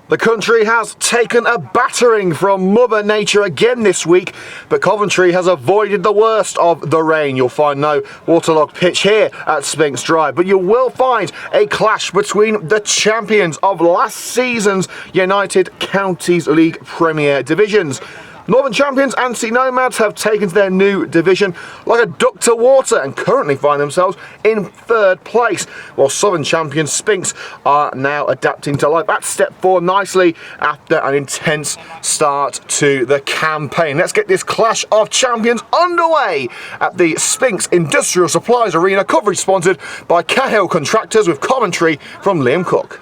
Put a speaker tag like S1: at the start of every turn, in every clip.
S1: The country has taken a battering from Mother Nature again this week, but Coventry has avoided the worst of the rain. You'll find no waterlogged pitch here at Sphinx Drive, but you will find a clash between the champions of last season's United Counties League Premier Divisions. Northern champions Anstey Nomads have taken to their new division like a duck to water and currently find themselves in third place, while Southern champions Sphinx are now adapting to life. That step forward nicely after an intense start to the campaign. Let's get this clash of champions underway at the Sphinx Industrial Supplies Arena, coverage sponsored by Cahill Contractors with commentary from Liam Cook.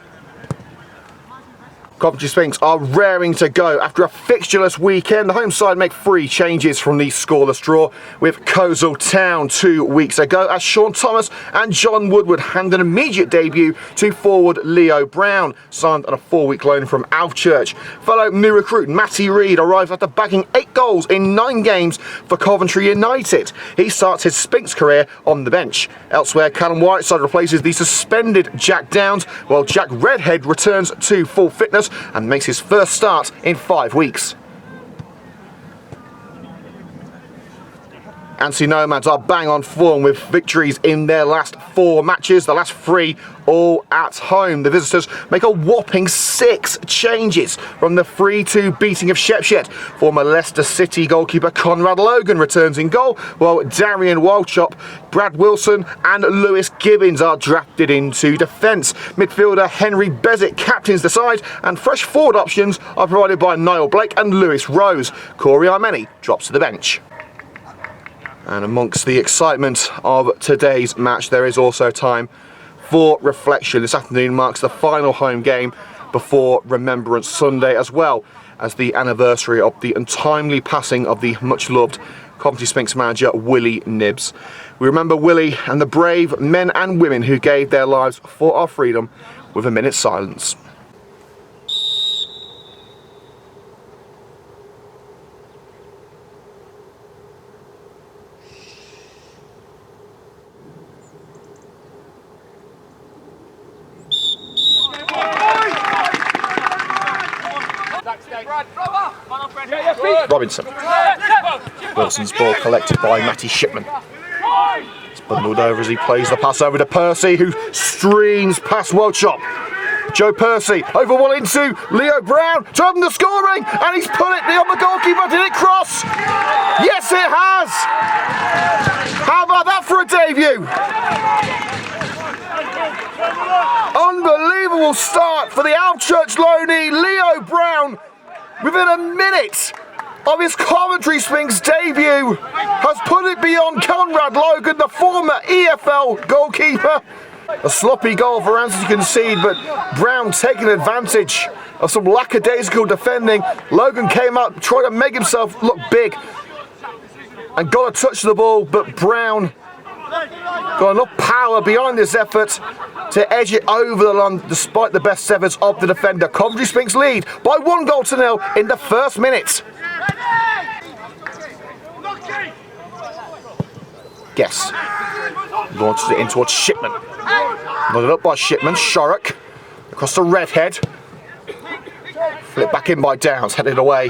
S1: Coventry Sphinx are raring to go after a fixtureless weekend. The home side make 3 changes from the scoreless draw with Coleshill Town 2 weeks ago, as Sean Thomas and John Woodward hand an immediate debut to forward Leo Brown, signed on a 4-week loan from Alvechurch. Fellow new recruit Matty Reid arrives after bagging 8 goals in 9 games for Coventry United. He starts his Sphinx career on the bench. Elsewhere, Callum Whiteside replaces the suspended Jack Downs, while Jack Redhead returns to full fitness and makes his first start in 5 weeks. Anstey Nomads are bang on form with victories in their last 4 matches, the last 3 all at home. The visitors make a whopping 6 changes from the 3-2 beating of Shepshed. Former Leicester City goalkeeper Conrad Logan returns in goal, while Darian Walchop, Brad Wilson and Lewis Gibbons are drafted into defence. Midfielder Henry Bezic captains the side, and fresh forward options are provided by Niall Blake and Lewis Rose. Corey Armeni drops to the bench. And amongst the excitement of today's match, there is also time for reflection. This afternoon marks the final home game before Remembrance Sunday, as well as the anniversary of the untimely passing of the much-loved Coventry Sphinx manager Willie Nibbs. We remember Willie and the brave men and women who gave their lives for our freedom with a minute's silence. Robinson. Wilson's ball collected by Matty Shipman. It's bundled over as he plays the pass over to Percy, who streams past Walchop. Joe Percy over one into Leo Brown to open the scoring, and he's put it beyond the goalkeeper. Did it cross? Yes, it has! How about that for a debut? Unbelievable start for the Alvechurch loanee Leo Brown. Within a minute of his Coventry Sphinx debut, has put it beyond Conrad Logan, the former EFL goalkeeper. A sloppy goal for Anstey to concede, but Brown taking advantage of some lackadaisical defending. Logan came up, trying to make himself look big, and got a touch of the ball, but Brown got enough power behind this effort to edge it over the line despite the best efforts of the defender. Coventry Sphinx lead by 1-0 in the first minute. Guess launches it in towards Shipman. Nodded up by Shipman. Shorrock across to Redhead. Flipped back in by Downs, headed away.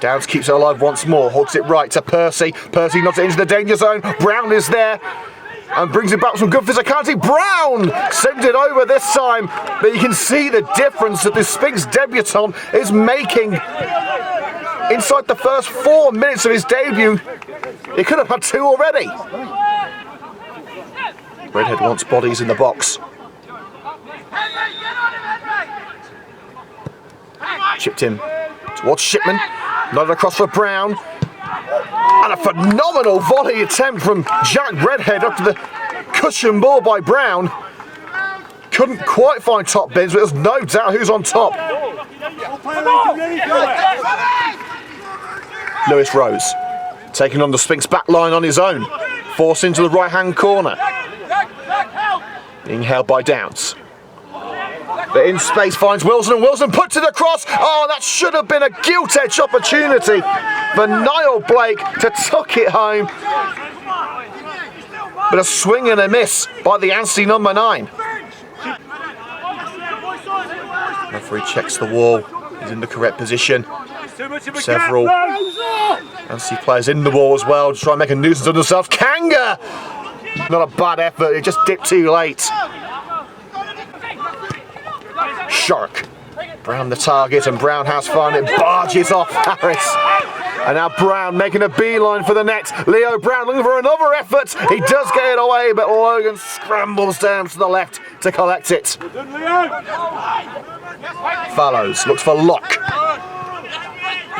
S1: Downs keeps it alive once more, holds it right to Percy. Percy nods it into the danger zone. Brown is there and brings it back with some good physicality. Brown sends it over this time, but you can see the difference that this Sphinx debutant is making inside the first 4 minutes of his debut. He could have had 2 already. Redhead wants bodies in the box. Chipped in towards Shipman. Nodded across for Brown. And a phenomenal volley attempt from Jack Redhead up to the cushion ball by Brown. Couldn't quite find top bins, but there's no doubt who's on top. Lewis Rose taking on the Sphinx back line on his own. Forced into the right-hand corner. Being held by Downs. But in space finds Wilson, and Wilson puts it across. Oh, that should have been a gilt-edged opportunity for Niall Blake to tuck it home. But a swing and a miss by the Anstey number 9. Referee checks the wall. He's in the correct position. Several Anstey players in the wall as well, to try and make a nuisance of themselves. Kanga! Not a bad effort, it just dipped too late. Shark. Brown the target, and Brown has fun. It barges off Harris. And now Brown making a beeline for the net. Leo Brown looking for another effort. He does get it away, but Logan scrambles down to the left to collect it. Fallows looks for Locke.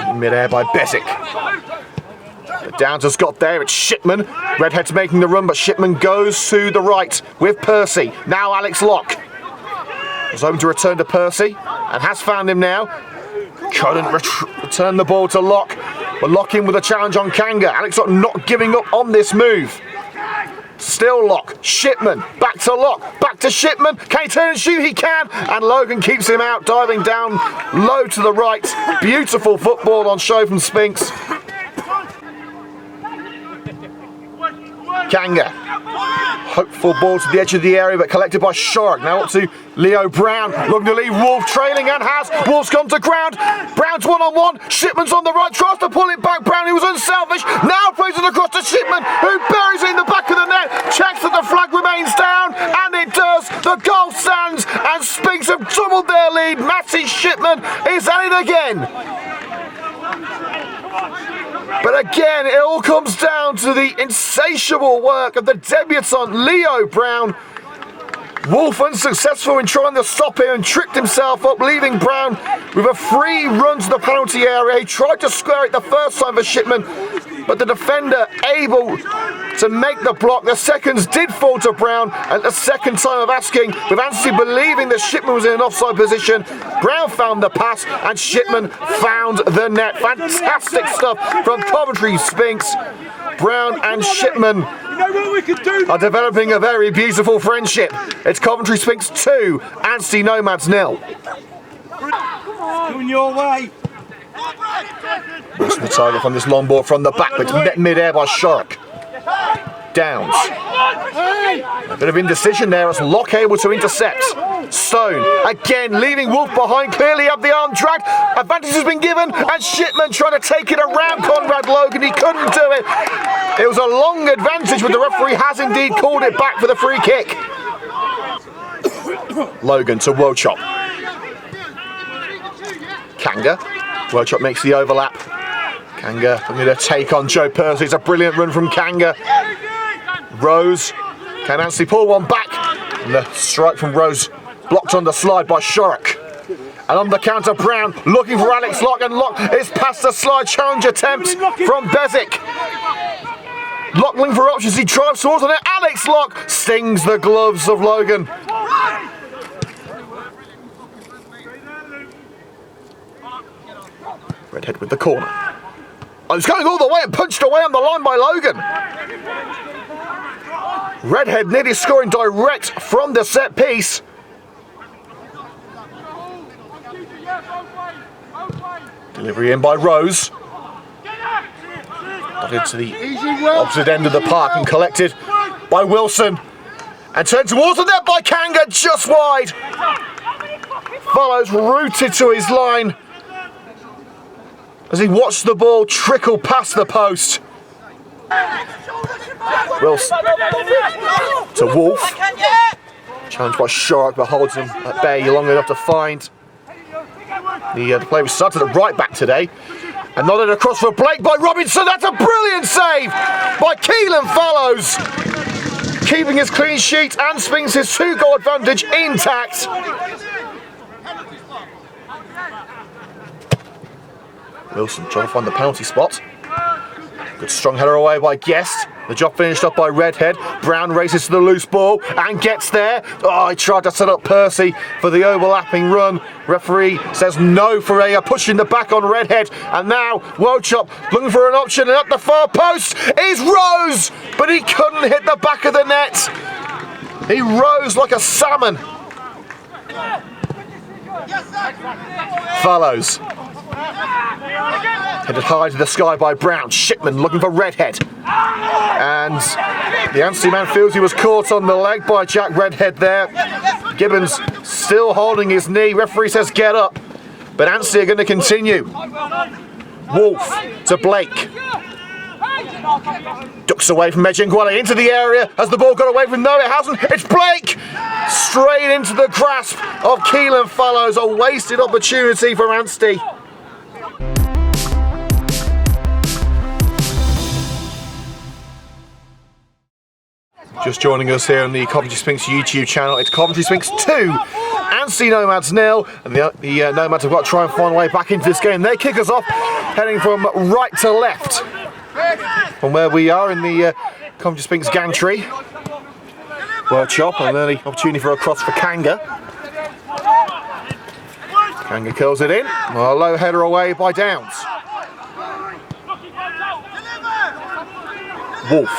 S1: In mid-air by Besic. Down to Scott there, it's Shipman. Redhead's making the run, but Shipman goes to the right with Percy. Now Alex Locke. Was hoping to return to Percy, and has found him now. Couldn't return the ball to Locke, but Locke in with a challenge on Kanga. Alex Locke not giving up on this move. Still Locke, Shipman, back to Locke, back to Shipman. Can he turn and shoot? He can, and Logan keeps him out, diving down low to the right. Beautiful football on show from Sphinx. Kanga. Hopeful ball to the edge of the area, but collected by Shark. Now up to Leo Brown, looking to leave Wolf trailing, and has. Wolf's gone to ground. Brown's one-on-one. Shipman's on the right, tries to pull it back. Brown, who was unselfish, now plays it across to Shipman, who buries it in the back of the net. Checks that the flag remains down, and it does. The goal stands, and Sphinx have doubled their lead. Matty Shipman is at it again. But again, it all comes down to the insatiable work of the debutant Leo Brown. Wolf unsuccessful in trying to stop him and tripped himself up, leaving Brown with a free run to the penalty area. He tried to square it the first time for Shipman, but the defender able to make the block. The seconds did fall to Brown at the second time of asking, with Anstey believing that Shipman was in an offside position. Brown found the pass and Shipman found the net. Fantastic stuff from Coventry Sphinx. Brown and Shipman are developing a very beautiful friendship. It's Coventry Sphinx 2, Anstey Nomads 0.
S2: Going your way.
S1: Missing the target from this long ball from the back, but it's met mid-air by Shark. Downs. A bit of indecision there as Locke able to intercept. Stone again leaving Wolf behind, clearly up the arm drag. Advantage has been given, and Shipman trying to take it around Conrad Logan. He couldn't do it. It was a long advantage, but the referee has indeed called it back for the free kick. Logan to Wochop. Kanga. Wochop makes the overlap. Kanga looking to take on Joe Percy. It's a brilliant run from Kanga. Rose. Can Anstey pull one back? And the strike from Rose blocked on the slide by Shark. And on the counter, Brown looking for Alex Locke, and Locke is past the slide challenge attempt from Besic. Locke looking for options, he drives towards it. Alex Locke stings the gloves of Logan. Redhead with the corner. Oh, he's going all the way and punched away on the line by Logan. Redhead nearly scoring direct from the set piece. Delivery in by Rose. Got into the opposite end of the park and collected by Wilson. And turned towards the net by Kanga, just wide. Follows rooted to his line as he watched the ball trickle past the post. Wilson to Wolf. Challenged by Shark, but holds him at bay long enough to find. The play was started at right back today. And nodded across for Blake by Robinson. That's a brilliant save by Keelan Fallows. Keeping his clean sheet and Sphinx his 2-goal advantage intact. Wilson trying to find the penalty spot. Good strong header away by Guest. The job finished up by Redhead. Brown races to the loose ball and gets there. Oh, he tried to set up Percy for the overlapping run. Referee says no for a pushing the back on Redhead. And now Wochop looking for an option, and up the far post is Rose, but he couldn't hit the back of the net. He rose like a salmon. Fallows. Headed high to the sky by Brown. Shipman looking for Redhead. And the Anstey man feels he was caught on the leg by Jack Redhead there. Gibbons still holding his knee. Referee says get up. But Anstey are going to continue. Wolf to Blake. Ducks away from Medjugorje into the area. Has the ball got away from? No, it hasn't. It's Blake! Straight into the grasp of Keelan Fallows. A wasted opportunity for Anstey. Just joining us here on the Coventry Sphinx YouTube channel, it's Coventry Sphinx 2, Anstey Nomads 0, and the Nomads have got to try and find a way back into this game. They kick us off, heading from right to left, from where we are in the Coventry Sphinx gantry workshop, and early opportunity for a cross for Kanga. Kanga curls it in, a low header away by Downs. Wolf.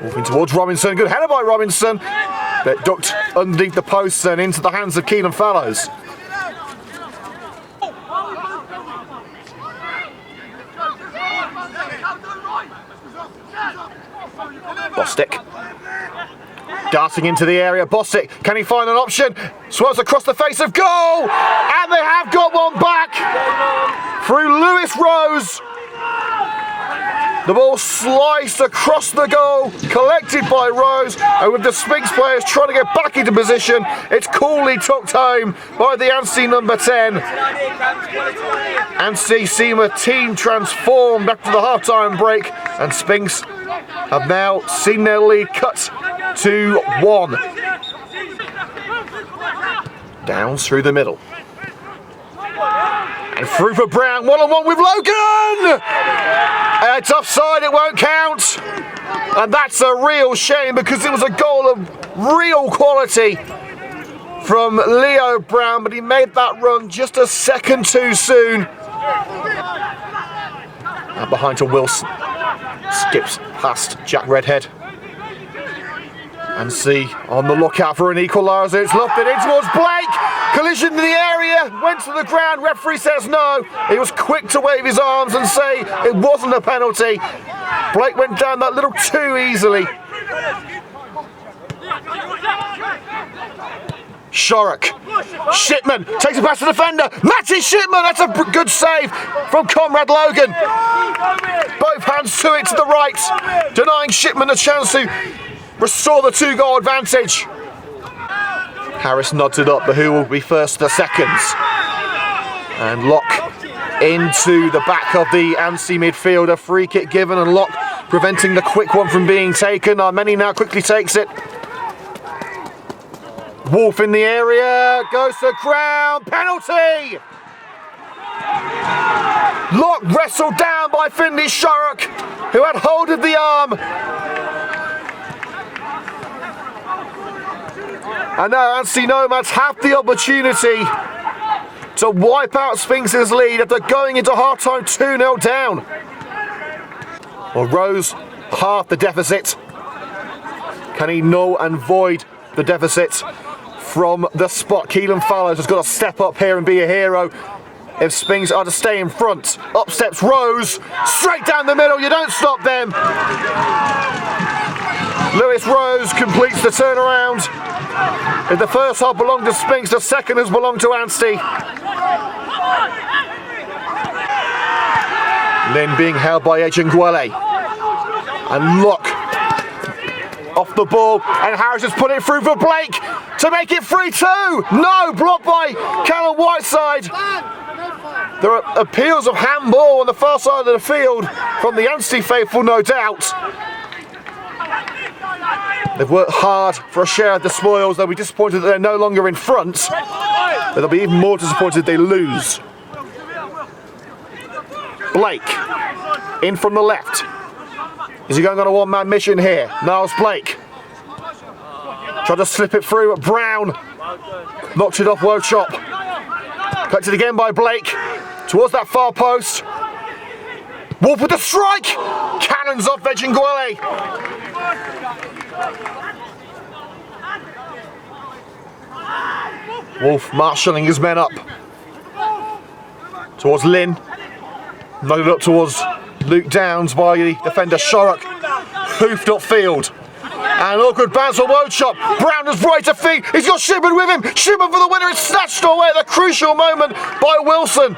S1: Moving towards Robinson, good header by Robinson, but ducked underneath the posts and into the hands of Keelan Fallows. Bostic, darting into the area. Bostic, can he find an option? Swirls across the face of goal, and they have got one back through Lewis Rose. The ball sliced across the goal, collected by Rose, and with the Sphinx players trying to get back into position, it's coolly tucked home by the Anstey number 10. Anstey seem a team transformed after the half-time break, and Sphinx have now seen their lead cut to 1. Downs through the middle. And through for Brown, one-on-one with Logan! It's offside, it won't count. And that's a real shame because it was a goal of real quality from Leo Brown, but he made that run just a second too soon. And behind to Wilson. Skips past Jack Redhead. Anstey on the lookout for an equaliser. It's lofted in towards Blake. Collision in the area. Went to the ground. Referee says no. He was quick to wave his arms and say it wasn't a penalty. Blake went down that little too easily. Shorrock. Shipman takes it past the defender. Matty Shipman. That's a good save from Comrade Logan. Both hands to it to the right, denying Shipman a chance to restore the 2-goal advantage. Harris nods it up, but who will be first to the seconds? And Locke into the back of the Anstey midfielder. Free kick given, and Locke preventing the quick one from being taken. Armeni now quickly takes it. Wolf in the area, goes to ground, penalty! Locke wrestled down by Finley Shorrock, who had hold of the arm. And now Anstey Nomads have the opportunity to wipe out Sphinx's lead after going into half-time 2-0 down. Well, Rose, half the deficit. Can he null and void the deficit from the spot? Keelan Fallows has got to step up here and be a hero if Sphinx are to stay in front. Up steps Rose, straight down the middle, you don't stop them. Lewis Rose completes the turnaround. If the first half belonged to Sphinx, the second has belonged to Anstey. Lynn being held by Medjugorje. And Locke off the ball, and Harris has put it through for Blake to make it 3-2. No, blocked by Callum Whiteside. There are appeals of handball on the far side of the field from the Anstey faithful, no doubt. They've worked hard for a share of the spoils. They'll be disappointed that they're no longer in front, but they'll be even more disappointed if they lose. Blake, in from the left. Is he going on a one-man mission here? Niles Blake. Tried to slip it through, but Brown knocked it off workshop. Collected again by Blake, towards that far post. Wolf with the strike! Cannons off Medjugorje. Wolf marshalling his men up towards Lynn. Loaded up towards Luke Downs by the defender Shorrock. Hoofed upfield. An awkward bounce for Wochop. Brown is right to feet. He's got Shipman with him. Shipman for the winner. It's snatched away at the crucial moment by Wilson.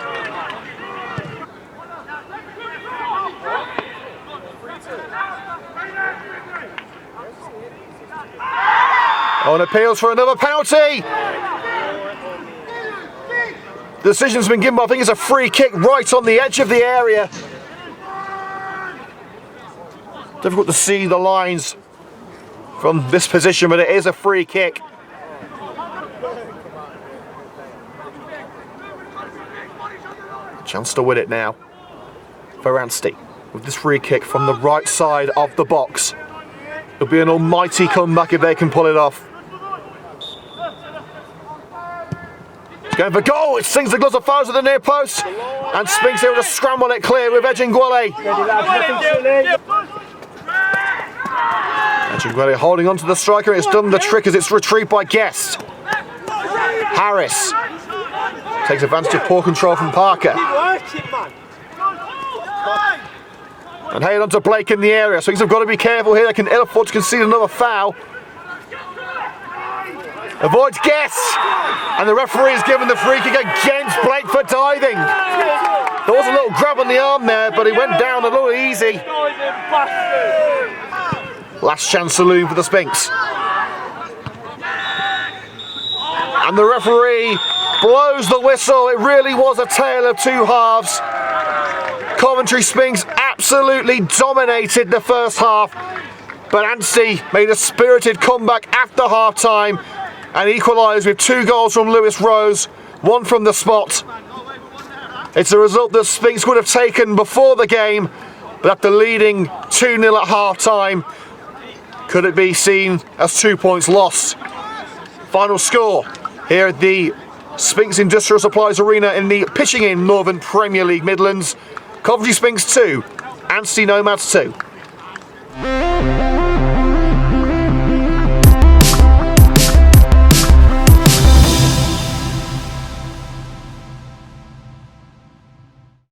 S1: On appeals for another penalty. The decision's been given, but I think it's a free kick right on the edge of the area. Difficult to see the lines from this position, but it is a free kick. Chance to win it now for Anstey with this free kick from the right side of the box. It'll be an almighty comeback if they can pull it off. It's going for goal. It sings the gloves of fouls at the near post, and Sphinx able to scramble it clear with Edgingwale. Edgingwale holding on to the striker. It's done the trick as it's retrieved by Guest. Harris takes advantage of poor control from Parker. And headed on to Blake in the area. Sphinx have got to be careful here. They can ill afford to concede another foul. Avoids Guest. And the referee has given the free kick against Blake for diving. There was a little grab on the arm there, but he went down a little easy. Last chance saloon for the Sphinx. And the referee blows the whistle. It really was a tale of two halves. Coventry Sphinx absolutely dominated the first half, but Anstey made a spirited comeback after half-time and equalised with 2 goals from Lewis Rose, 1 from the spot. It's a result that Sphinx would have taken before the game, but after leading 2-0 at half-time, could it be seen as 2 points lost? Final score here at the Sphinx Industrial Supplies Arena in the Pitching In Northern Premier League Midlands. Coventry Sphinx 2, Anstey Nomads 2.